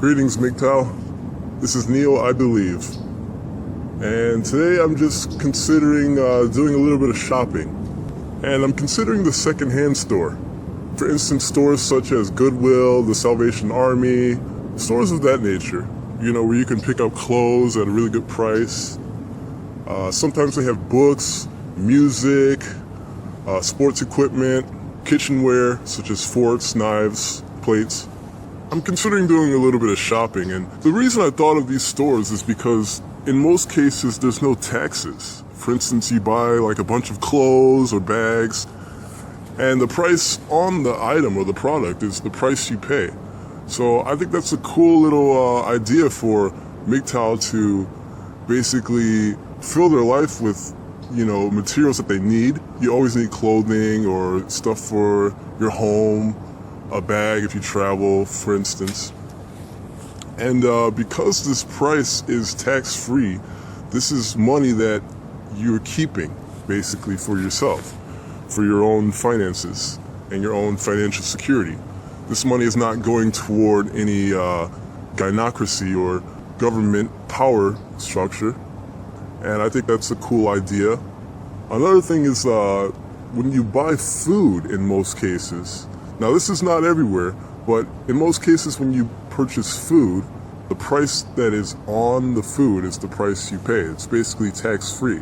Greetings, MGTOW. This is Neil, I believe. And today I'm just considering doing a little bit of shopping. And I'm considering the secondhand store. For instance, stores such as Goodwill, the Salvation Army, stores of that nature. You know, where you can pick up clothes at a really good price. Sometimes they have books, music, sports equipment, kitchenware such as forks, knives, plates. I'm considering doing a little bit of shopping, and the reason I thought of these stores is because in most cases there's no taxes. For instance, you buy like a bunch of clothes or bags, and the price on the item or the product is the price you pay. So I think that's a cool little idea for MGTOW to basically fill their life with, you know, materials that they need. You always need clothing or stuff for your home, a bag if you travel, for instance. And because this price is tax-free, this is money that you're keeping basically for yourself, for your own finances and your own financial security. This money is not going toward any gynocracy or government power structure. And I think that's a cool idea. Another thing is when you buy food in most cases, now this is not everywhere, but in most cases when you purchase food, the price that is on the food is the price you pay. It's basically tax-free.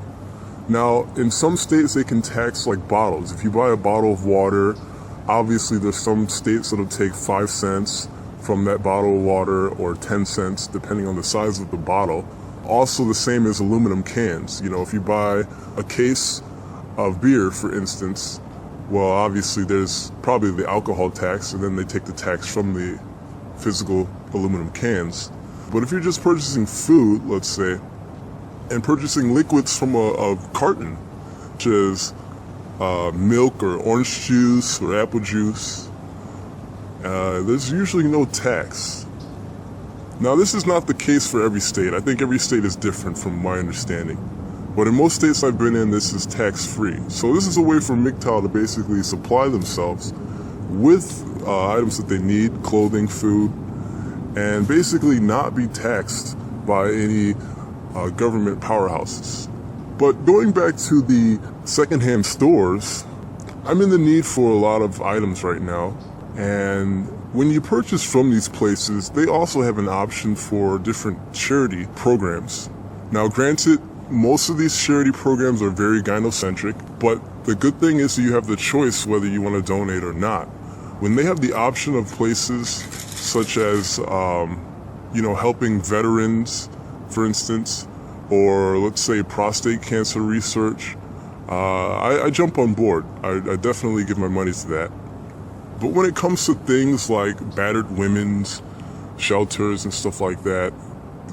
Now, in some states they can tax like bottles. If you buy a bottle of water, obviously there's some states that'll take 5 cents from that bottle of water or 10 cents depending on the size of the bottle. Also the same as aluminum cans. You know, if you buy a case of beer, for instance, well, obviously there's probably the alcohol tax, and then they take the tax from the physical aluminum cans. But if you're just purchasing food, let's say, and purchasing liquids from a carton, such as milk or orange juice or apple juice, there's usually no tax. Now, this is not the case for every state. I think every state is different from my understanding. But in most states I've been in, this is tax-free. So this is a way for MGTOW to basically supply themselves with items that they need, clothing, food, and basically not be taxed by any government powerhouses. But going back to the secondhand stores, I'm in the need for a lot of items right now. And when you purchase from these places, they also have an option for different charity programs. Now, granted, most of these charity programs are very gynocentric, but the good thing is you have the choice whether you want to donate or not. When they have the option of places such as, helping veterans, for instance, or let's say prostate cancer research, I jump on board. I definitely give my money to that. But when it comes to things like battered women's shelters and stuff like that,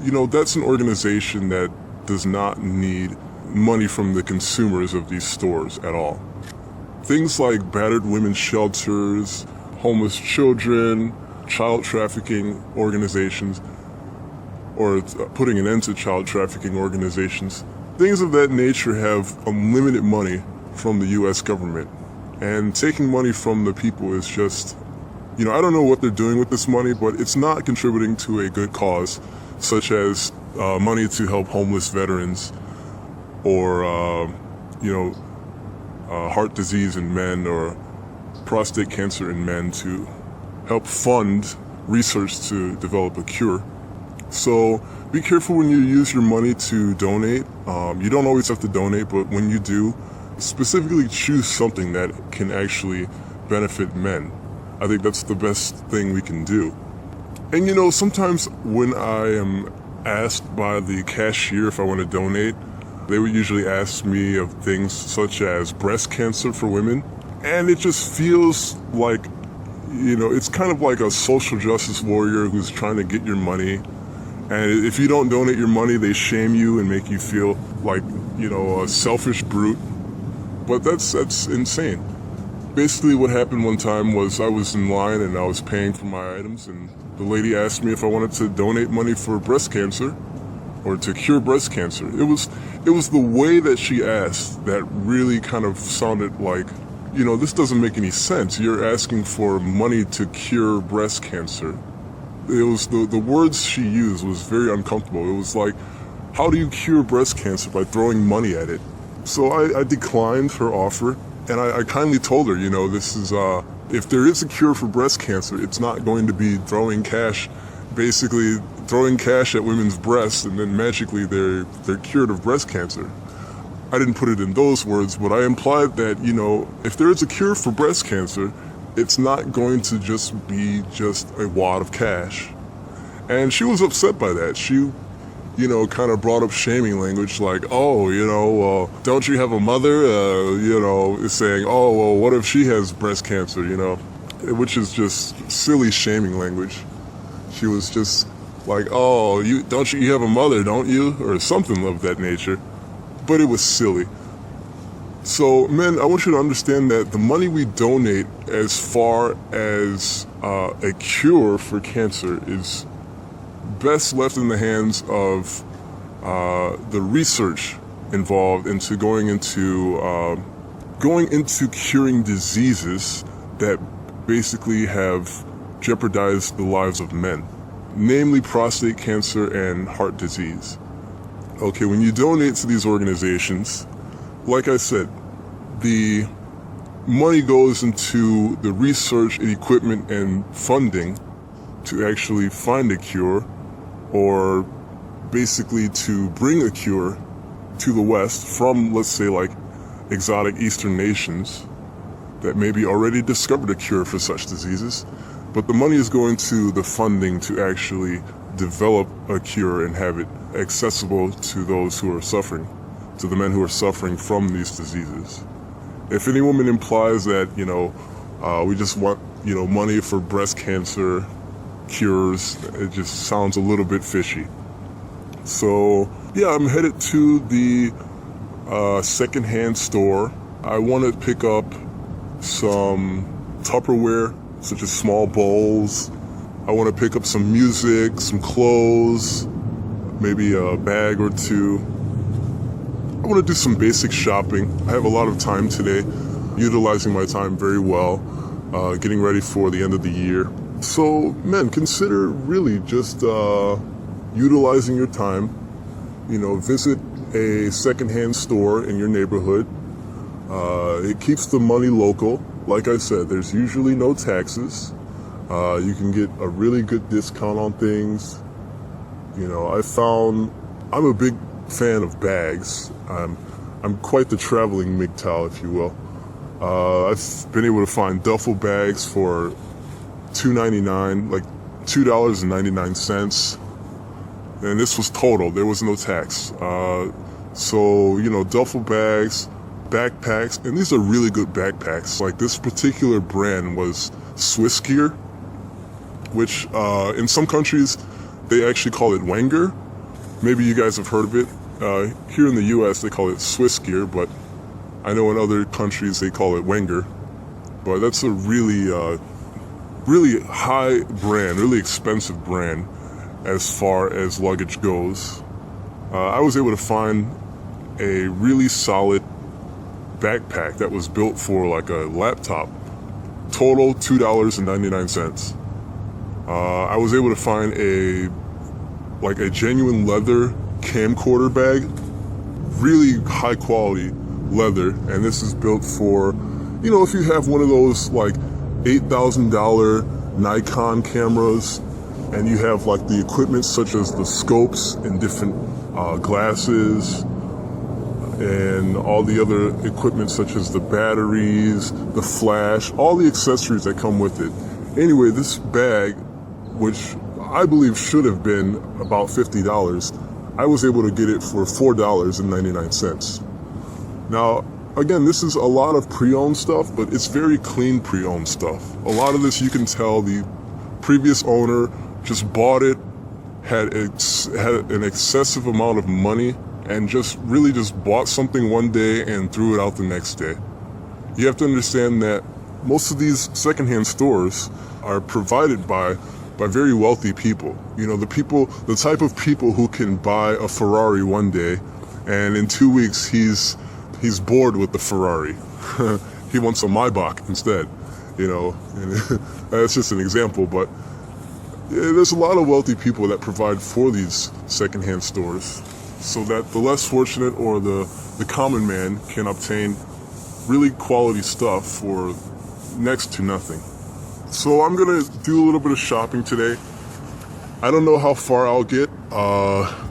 you know, that's an organization that does not need money from the consumers of these stores at all. Things like battered women's shelters, homeless children, child trafficking organizations, or putting an end to child trafficking organizations, things of that nature have unlimited money from the US government. And taking money from the people is just, I don't know what they're doing with this money, but it's not contributing to a good cause, such as money to help homeless veterans or, heart disease in men or prostate cancer in men, to help fund research to develop a cure. So be careful when you use your money to donate. You don't always have to donate, but when you do, specifically choose something that can actually benefit men. I think that's the best thing we can do. And sometimes when I am asked by the cashier if I want to donate, they would usually ask me of things such as breast cancer for women. And it just feels like, it's kind of like a social justice warrior who's trying to get your money. And if you don't donate your money, they shame you and make you feel like, a selfish brute. But that's insane. Basically what happened one time was I was in line and I was paying for my items, and the lady asked me if I wanted to donate money for breast cancer or to cure breast cancer. It was the way that she asked that really kind of sounded like, this doesn't make any sense. You're asking for money to cure breast cancer. it was the words she used was very uncomfortable. It was like, how do you cure breast cancer? By throwing money at it. So I declined her offer, and I kindly told her, this is, if there is a cure for breast cancer, it's not going to be throwing cash at women's breasts and then magically they're cured of breast cancer. I didn't put it in those words, but I implied that, if there is a cure for breast cancer, it's not going to just be just a wad of cash. And she was upset by that. She, kind of brought up shaming language like, don't you have a mother? Saying, oh, well, what if she has breast cancer, which is just silly shaming language. She was just like, oh, you have a mother, don't you? Or something of that nature. But it was silly. So, men, I want you to understand that the money we donate as far as a cure for cancer is best left in the hands of the research involved into going into curing diseases that basically have jeopardized the lives of men, namely prostate cancer and heart disease. Okay, when you donate to these organizations, like I said, the money goes into the research and equipment and funding to actually find a cure, or basically to bring a cure to the West from, let's say, like exotic Eastern nations that maybe already discovered a cure for such diseases. But the money is going to the funding to actually develop a cure and have it accessible to those who are suffering, to the men who are suffering from these diseases. If any woman implies that, we just want, money for breast cancer cures, it just sounds a little bit fishy. So, yeah, I'm headed to the secondhand store. I want to pick up some Tupperware, such as small bowls. I want to pick up some music, some clothes, maybe a bag or two. I want to do some basic shopping. I have a lot of time today, utilizing my time very well, getting ready for the end of the year. So, men, consider really just utilizing your time. Visit a secondhand store in your neighborhood. It keeps the money local. Like I said, there's usually no taxes. You can get a really good discount on things. I'm a big fan of bags. I'm quite the traveling MGTOW, if you will. I've been able to find duffel bags for $2.99, like $2.99. And this was total, there was no tax. So, duffel bags, backpacks, and these are really good backpacks. Like this particular brand was Swiss Gear, which in some countries they actually call it Wenger. Maybe you guys have heard of it. Here in the US they call it Swiss Gear, but I know in other countries they call it Wenger. But that's a really high brand, really expensive brand as far as luggage goes. I was able to find a really solid backpack that was built for like a laptop. Total $2.99. I was able to find a genuine leather camcorder bag, really high quality leather, and this is built for, if you have one of those like $8,000 Nikon cameras and you have like the equipment such as the scopes and different glasses and all the other equipment such as the batteries, the flash, all the accessories that come with it. Anyway, this bag, which I believe should have been about $50, I was able to get it for $4.99. Now, again, this is a lot of pre-owned stuff, but it's very clean pre-owned stuff. A lot of this you can tell the previous owner just bought it, had an excessive amount of money, and just bought something one day and threw it out the next day. You have to understand that most of these secondhand stores are provided by very wealthy people. The type of people who can buy a Ferrari one day, and in 2 weeks he's bored with the Ferrari. He wants a Maybach instead. And that's just an example, but there's a lot of wealthy people that provide for these secondhand stores so that the less fortunate or the common man can obtain really quality stuff for next to nothing. So I'm gonna do a little bit of shopping today. I don't know how far I'll get.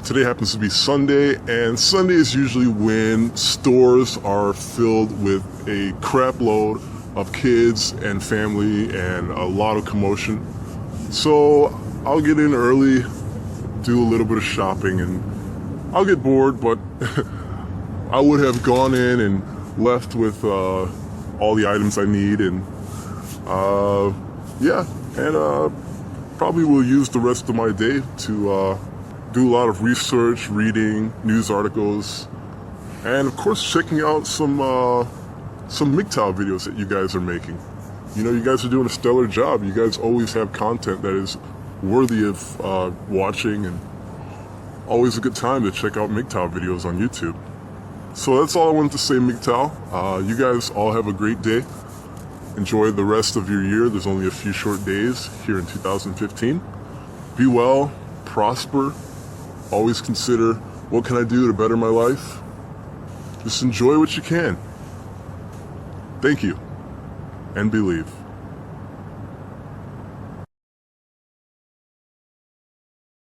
Today happens to be Sunday, and Sunday is usually when stores are filled with a crap load of kids and family and a lot of commotion. So I'll get in early, do a little bit of shopping, and I'll get bored, but I would have gone in and left with all the items I need, and probably will use the rest of my day to do a lot of research, reading news articles, and of course checking out some MGTOW videos that you guys are making. You know, you guys are doing a stellar job. You guys always have content that is worthy of watching, and always a good time to check out MGTOW videos on YouTube. So that's all I wanted to say, MGTOW. You guys all have a great day. Enjoy the rest of your year. There's only a few short days here in 2015. Be well, prosper. Always consider, what can I do to better my life? Just enjoy what you can. Thank you, and believe.